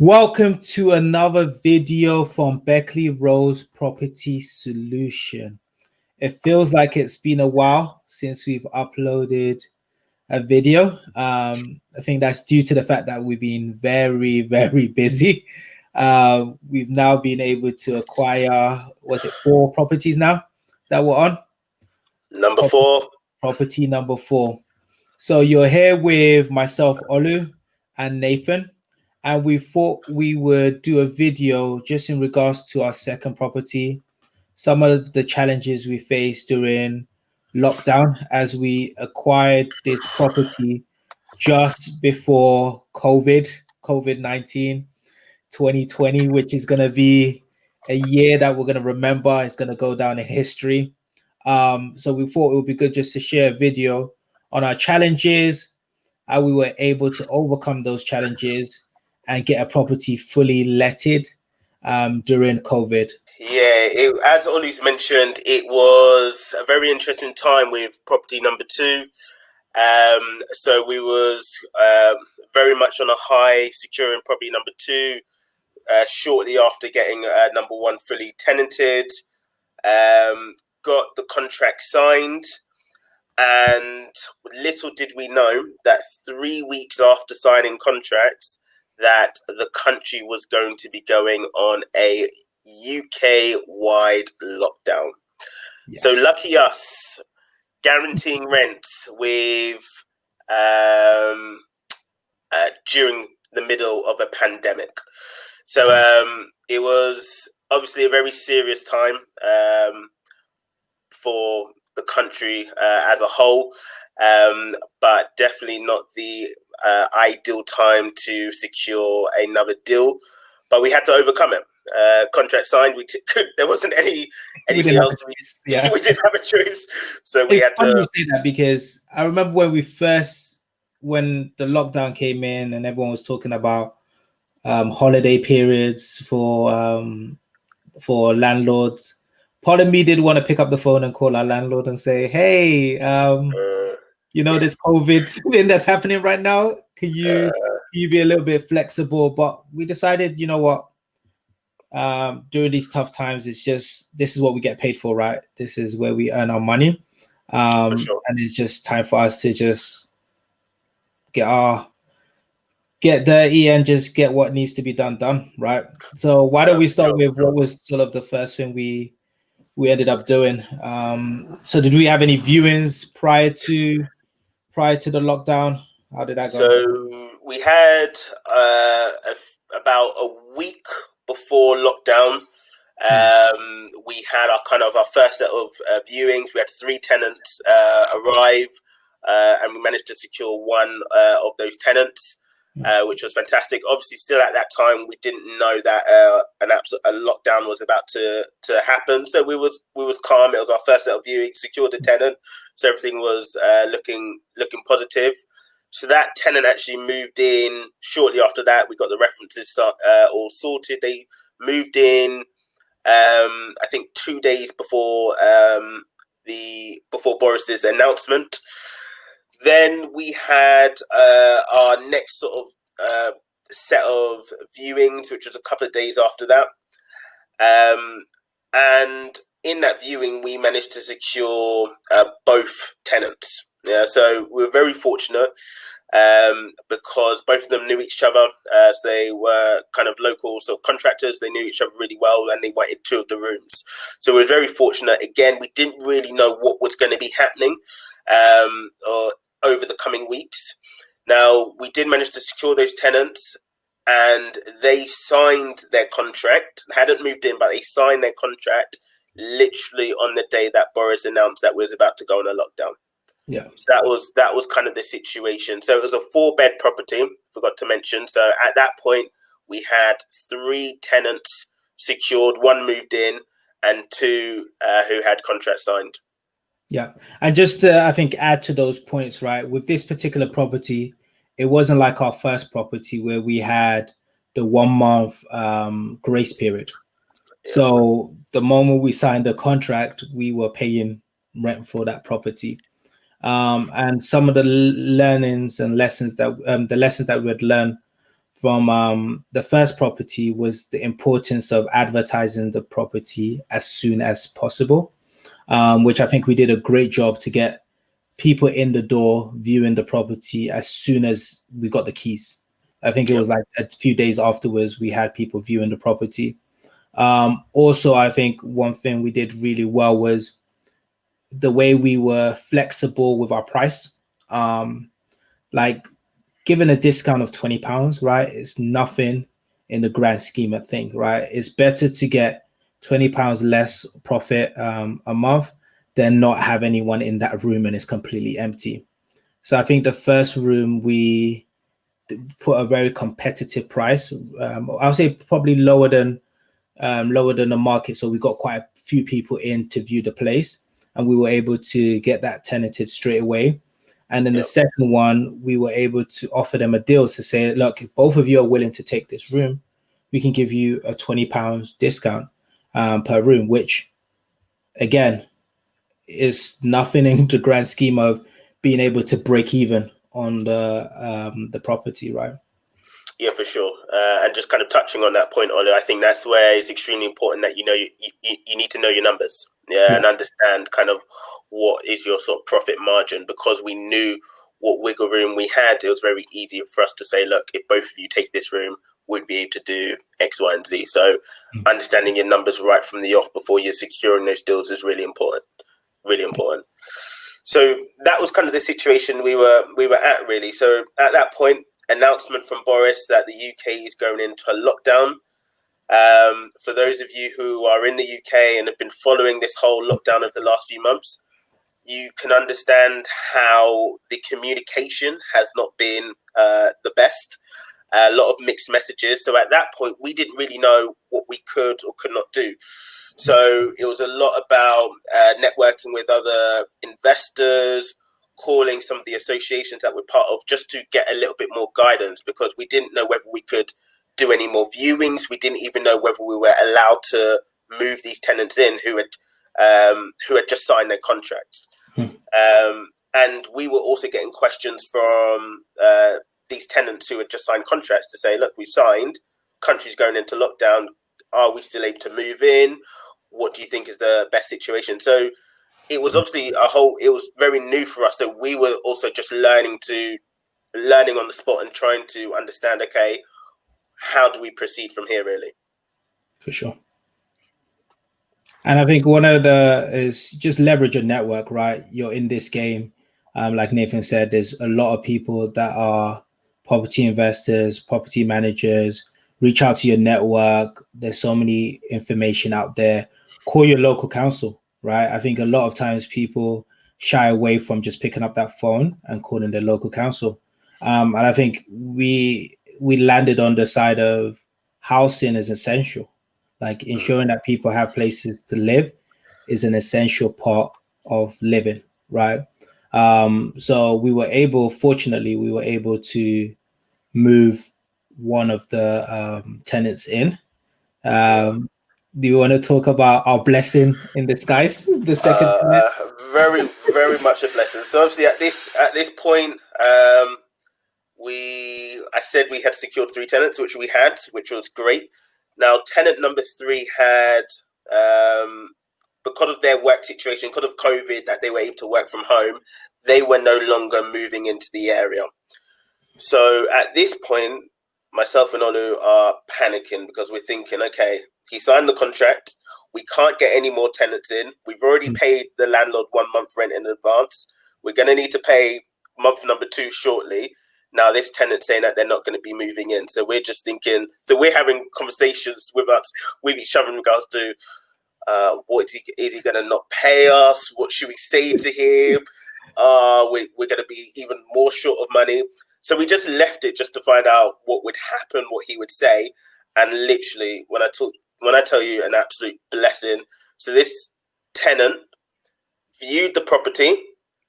Welcome to another video from Beckley Rose Property Solution. It feels like it's been a while since we've uploaded a video. I think that's due to the fact that we've been very busy. We've now been able to acquire, was it 4 properties now that we're on? Number 4. Property number 4. So you're here with myself, Olu, and Nathan. And we thought we would do a video just in regards to our second property, some of the challenges we faced during lockdown as we acquired this property just before COVID-19, 2020, which is going to be a year that we're going to remember. It's going to go down in history. So we thought it would be good just to share a video on our challenges, how we were able to overcome those challenges and get a property fully letted during COVID. Yeah, as Ollie's mentioned, it was a very interesting time with property number 2. So we was very much on a high securing property number 2 shortly after getting number 1 fully tenanted. Got the contract signed, and little did we know that 3 weeks after signing contracts, that the country was going to be going on a UK-wide lockdown. Yes. So lucky us, guaranteeing rents with during the middle of a pandemic. So it was obviously a very serious time for the country as a whole, but definitely not the ideal time to secure another deal. But we had to overcome it. Contract signed. There wasn't anything else. We didn't have a choice, so we had to. You say that because I remember when the lockdown came in and everyone was talking about holiday periods for landlords. Part of me did want to pick up the phone and call our landlord and say, "Hey, this COVID thing that's happening right now, can you be a little bit flexible?" But we decided, you know what, during these tough times, this is what we get paid for, right? This is where we earn our money. For sure. And it's just time for us to just get dirty and just get what needs to be done, right? So why don't we start with what was sort of the first thing we ended up doing? So did we have any viewings prior to the lockdown? How did that go? So we had about a week before lockdown. We had our first set of viewings. We had 3 tenants arrive, and we managed to secure one of those tenants, which was fantastic. Obviously, still at that time, we didn't know that a lockdown was about to happen. So we was calm. It was our first set of viewings. Secured the tenant, so everything was looking positive. So that tenant actually moved in shortly after that. We got the references all sorted. They moved in, I think 2 days before Boris's announcement. Then we had our next sort of set of viewings, which was a couple of days after that. And in that viewing, we managed to secure both tenants. Yeah, so we were very fortunate because both of them knew each other, as they were kind of local sort of contractors. They knew each other really well, and they wanted 2 of the rooms. So we were very fortunate. Again, we didn't really know what was going to be happening over the coming weeks. Now, we did manage to secure those tenants, and they signed their contract. They hadn't moved in, but they signed their contract literally on the day that Boris announced that we was about to go on a lockdown. Yeah. So that was kind of the situation. So it was a 4-bed property, forgot to mention. So at that point, we had 3 tenants secured, 1 moved in, and 2 who had contracts signed. Yeah. And just to, I think, add to those points, right? With this particular property, it wasn't like our first property where we had the 1 month grace period. Yeah. So the moment we signed the contract, we were paying rent for that property. And some of the learnings and lessons that we had learned from the first property was the importance of advertising the property as soon as possible, which I think we did a great job to get people in the door viewing the property as soon as we got the keys. I think it was like a few days afterwards we had people viewing the property. Also, I think one thing we did really well was the way we were flexible with our price. Like given a discount of £20, right? It's nothing in the grand scheme of things, right? It's better to get £20 less profit a month than not have anyone in that room and it's completely empty. So I think the first room we put a very competitive price. I'll say probably lower than the market. So we got quite a few people in to view the place, and we were able to get that tenanted straight away. And then the second one, we were able to offer them a deal to say, look, if both of you are willing to take this room, we can give you a £20 discount per room, which again is nothing in the grand scheme of being able to break even on the property, right? Yeah, for sure. And just kind of touching on that point, Ola, I think that's where it's extremely important that you need to know your numbers, and understand kind of what is your sort of profit margin, because we knew what wiggle room we had. It was very easy for us to say, look, if both of you take this room, we'd be able to do X, Y, and Z. So understanding your numbers right from the off before you're securing those deals is really important. Really important. So that was kind of the situation we were at, really. So at that point, announcement from Boris that the UK is going into a lockdown. For those of you who are in the UK and have been following this whole lockdown over the last few months, you can understand how the communication has not been the best. A lot of mixed messages. So at that point, we didn't really know what we could or could not do. So it was a lot about networking with other investors, calling some of the associations that we're part of just to get a little bit more guidance, because we didn't know whether we could do any more viewings. We didn't even know whether we were allowed to move these tenants in who had just signed their contracts. And we were also getting questions from these tenants who had just signed contracts to say, look, we've signed, country's going into lockdown, are we still able to move in? What do you think is the best situation? So it was obviously it was very new for us. So we were also just learning on the spot and trying to understand, okay, how do we proceed from here, really? For sure. And I think one of the is just leverage your network, right? You're in this game. Like Nathan said, there's a lot of people that are property investors, property managers. Reach out to your network. There's so many information out there. Call your local council, right? I think a lot of times people shy away from just picking up that phone and calling their local council. And I think we landed on the side of housing is essential. Like ensuring that people have places to live is an essential part of living, right? So fortunately, we were able to move one of the tenants in. Do you want to talk about our blessing in disguise? The second tenant? Very, very much a blessing. So obviously at this point, I said we had secured 3 tenants, which we had, which was great. Now, tenant number 3 had, because of their work situation, because of COVID, that they were able to work from home, they were no longer moving into the area. So at this point, myself and Olu are panicking because we're thinking, okay, he signed the contract. We can't get any more tenants in. We've already paid the landlord 1 month rent in advance. We're going to need to pay month number 2 shortly. Now this tenant saying that they're not going to be moving in. So we're just thinking, so we're having conversations with each other in regards to what is he going to not pay us? What should we say to him? We're going to be even more short of money. So we just left it just to find out what would happen, what he would say. And literally, when I tell you an absolute blessing, so this tenant viewed the property,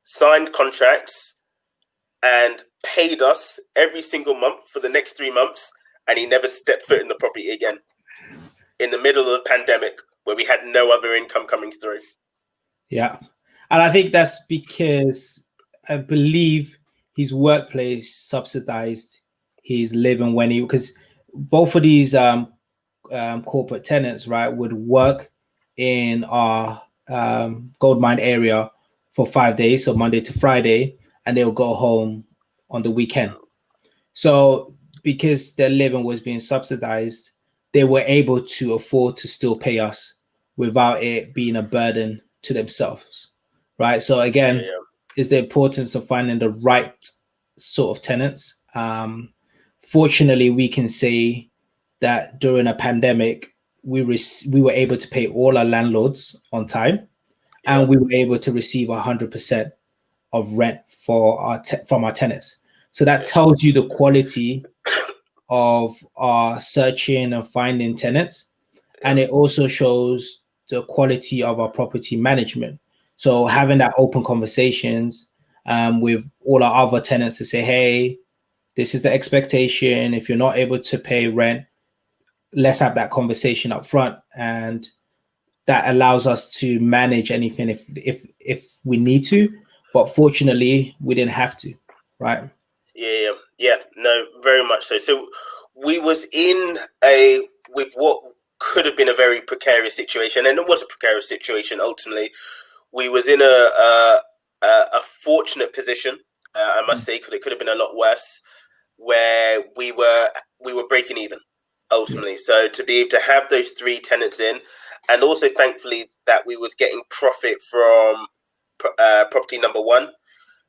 signed contracts, and paid us every single month for the next 3 months, and he never stepped foot in the property again. In the middle of the pandemic, where we had no other income coming through. Yeah, and I think that's because I believe his workplace subsidized he's living when he, because both of these corporate tenants, right, would work in our Goldmine area for 5 days, so Monday to Friday, and they'll go home on the weekend. So because their living was being subsidized, they were able to afford to still pay us without it being a burden to themselves, right? So again, is the importance of finding the right sort of tenants. Fortunately, we can say that during a pandemic, we were able to pay all our landlords on time, and we were able to receive 100% of rent for from our tenants. So that tells you the quality of our searching and finding tenants, and it also shows the quality of our property management. So having that open conversations with all our other tenants to say, hey, this is the expectation. If you're not able to pay rent, let's have that conversation up front, and that allows us to manage anything if we need to. But fortunately, we didn't have to, right? Yeah, no, very much so. So we was with what could have been a very precarious situation, and it was a precarious situation. Ultimately, we was in a fortunate position, I must say, because it could have been a lot worse, where we were breaking even ultimately. So to be able to have those 3 tenants in, and also thankfully that we was getting profit from property number 1,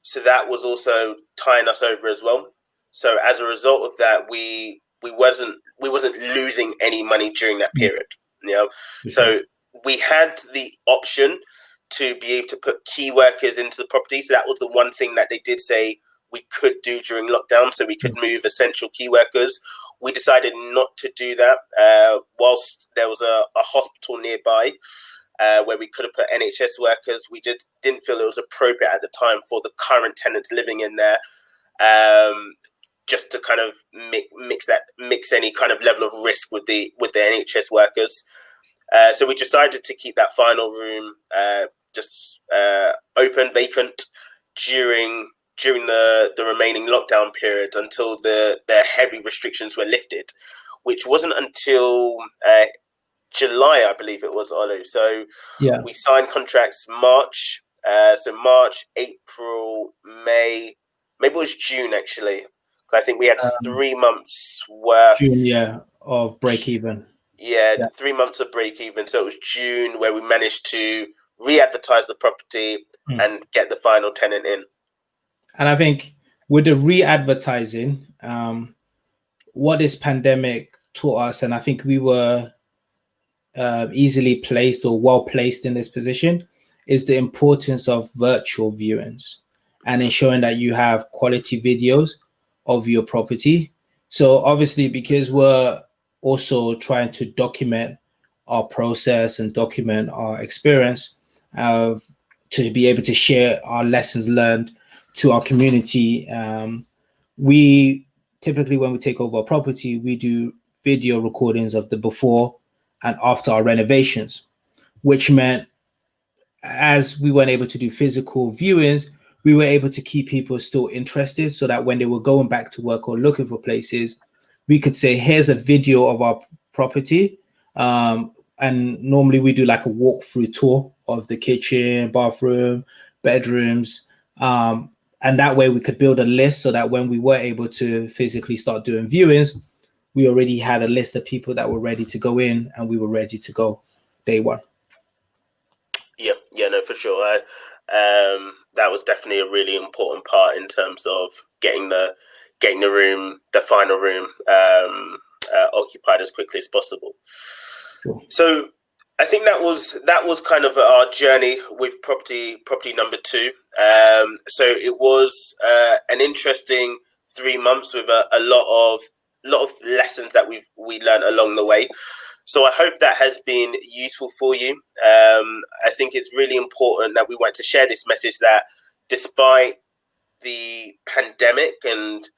so that was also tying us over as well. So as a result of that, we wasn't losing any money during that period. So we had the option to be able to put key workers into the property. So that was the one thing that they did say we could do during lockdown. So we could move essential key workers. We decided not to do that whilst there was a hospital nearby. Where we could have put NHS workers. We just didn't feel it was appropriate at the time for the current tenants living in there, just to kind of mix any kind of level of risk with the NHS workers. So we decided to keep that final room just open, vacant during the remaining lockdown period until the heavy restrictions were lifted, which wasn't until July, I believe it was, Olu. So we signed contracts March, March, April, May, maybe it was June actually. I think we had 3 months worth. June, of break even. 3 months of break even. So it was June where we managed to re-advertise the property and get the final tenant in. And I think with the re-advertising, what this pandemic taught us, and I think we were easily placed or well placed in this position, is the importance of virtual viewings and ensuring that you have quality videos of your property. So obviously, because we're also trying to document our process and document our experience, to be able to share our lessons learned to our community, we typically, when we take over a property, we do video recordings of the before and after our renovations, which meant as we weren't able to do physical viewings, we were able to keep people still interested so that when they were going back to work or looking for places, we could say, here's a video of our property. And normally we do like a walkthrough tour of the kitchen, bathroom, bedrooms. And that way we could build a list so that when we were able to physically start doing viewings, we already had a list of people that were ready to go in and we were ready to go day one. Yeah, no, for sure. That was definitely a really important part in terms of getting the room, the final room, occupied as quickly as possible. Sure. So I think that was kind of our journey with property number 2. So it was an interesting 3 months with a lot of lessons that we learned along the way. So I hope that has been useful for you. I think it's really important that we want to share this message that despite the pandemic, and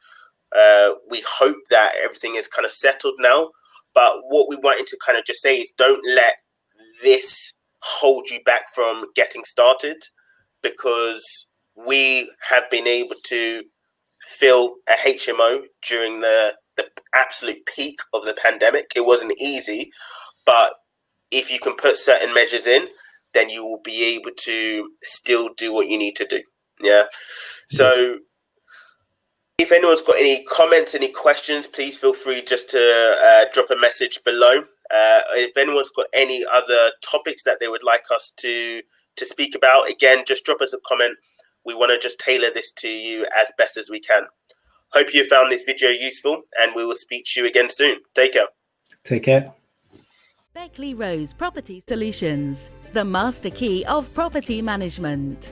we hope that everything is kind of settled now, but what we wanted to kind of just say is don't let this hold you back from getting started, because we have been able to fill a HMO during the absolute peak of the pandemic. It wasn't easy, but if you can put certain measures in, then you will be able to still do what you need to do. Yeah. So if anyone's got any comments, any questions, please feel free just to drop a message below. If anyone's got any other topics that they would like us to speak about, again, just drop us a comment. We want to just tailor this to you as best as we can. Hope you found this video useful, and we will speak to you again soon. Take care. Take care. Beckley Rose Property Solutions, the master key of property management.